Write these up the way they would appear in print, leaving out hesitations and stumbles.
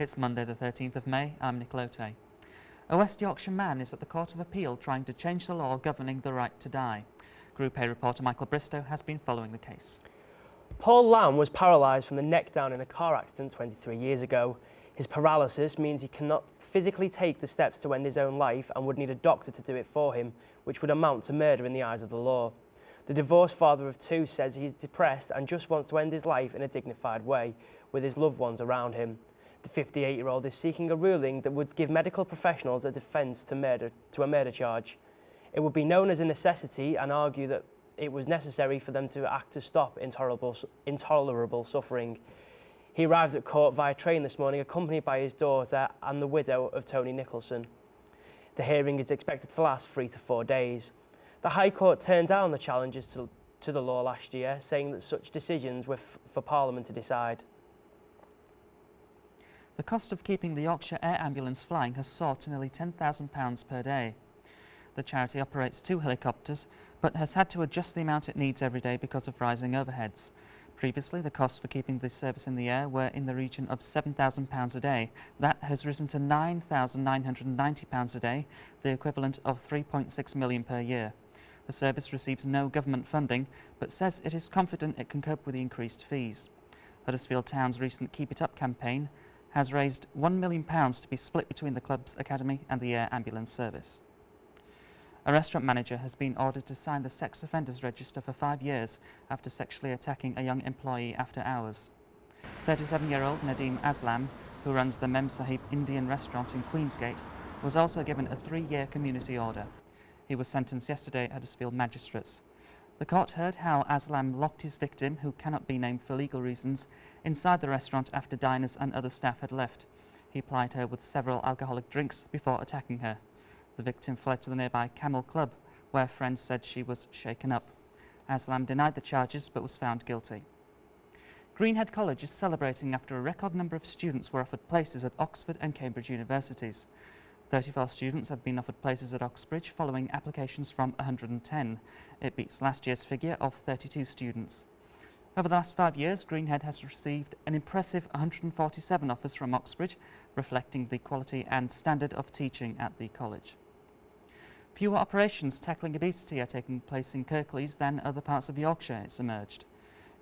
It's Monday the 13th of May. I'm Nick Lote. A West Yorkshire man is at the Court of Appeal trying to change the law governing the right to die. Group A reporter Michael Bristow has been following the case. Paul Lamb was paralysed from the neck down in a car accident 23 years ago. His paralysis means he cannot physically take the steps to end his own life and would need a doctor to do it for him, which would amount to murder in the eyes of the law. The divorced father of two says he's depressed and just wants to end his life in a dignified way, with his loved ones around him. The 58-year-old is seeking a ruling that would give medical professionals a defence to a murder charge. It would be known as a necessity and argue that it was necessary for them to act to stop intolerable suffering. He arrived at court via train this morning, accompanied by his daughter and the widow of Tony Nicholson. The hearing is expected to last 3 to 4 days. The High Court turned down the challenges to the law last year, saying that such decisions were for Parliament to decide. The cost of keeping the Yorkshire Air Ambulance flying has soared to nearly £10,000 per day. The charity operates 2 helicopters, but has had to adjust the amount it needs every day because of rising overheads. Previously, the costs for keeping this service in the air were in the region of £7,000 a day. That has risen to £9,990 a day, the equivalent of £3.6 million per year. The service receives no government funding, but says it is confident it can cope with the increased fees. Huddersfield Town's recent Keep It Up campaign has raised £1 million to be split between the club's academy and the air ambulance service. A restaurant manager has been ordered to sign the sex offenders register for 5 years after sexually attacking a young employee after hours. 37-year-old Nadeem Aslam, who runs the Mem Sahib Indian restaurant in Queensgate, was also given a 3-year community order. He was sentenced yesterday at Huddersfield magistrates. The court heard how Aslam locked his victim, who cannot be named for legal reasons, inside the restaurant after diners and other staff had left. He plied her with several alcoholic drinks before attacking her. The victim fled to the nearby Camel Club, where friends said she was shaken up. Aslam denied the charges but was found guilty. Greenhead College is celebrating after a record number of students were offered places at Oxford and Cambridge universities. 34 students have been offered places at Oxbridge following applications from 110. It beats last year's figure of 32 students. Over the last 5 years, Greenhead has received an impressive 147 offers from Oxbridge, reflecting the quality and standard of teaching at the college. Fewer operations tackling obesity are taking place in Kirklees than other parts of Yorkshire, it's emerged.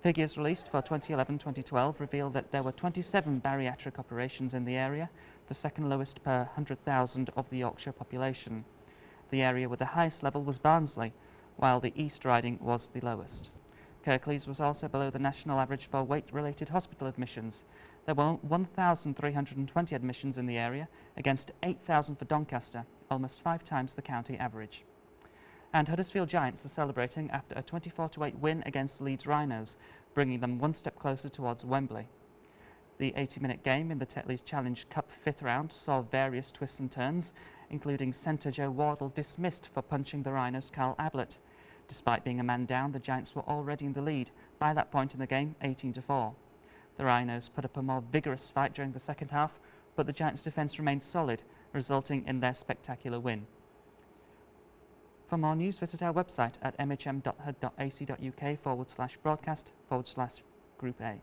Figures released for 2011-2012 reveal that there were 27 bariatric operations in the area, the second lowest per 100,000 of the Yorkshire population. The area with the highest level was Barnsley, while the East Riding was the lowest. Kirklees was also below the national average for weight-related hospital admissions. There were 1,320 admissions in the area, against 8,000 for Doncaster, almost 5 times the county average. And Huddersfield Giants are celebrating after a 24-8 win against Leeds Rhinos, bringing them one step closer towards Wembley. The 80-minute game in the Tetley's Challenge Cup 5th round saw various twists and turns, including centre Joe Wardle dismissed for punching the Rhinos' Carl Ablett. Despite being a man down, the Giants were already in the lead, by that point in the game 18-4. The Rhinos put up a more vigorous fight during the second half, but the Giants' defence remained solid, resulting in their spectacular win. For more news, visit our website at mhm.hud.ac.uk/broadcast/Group A.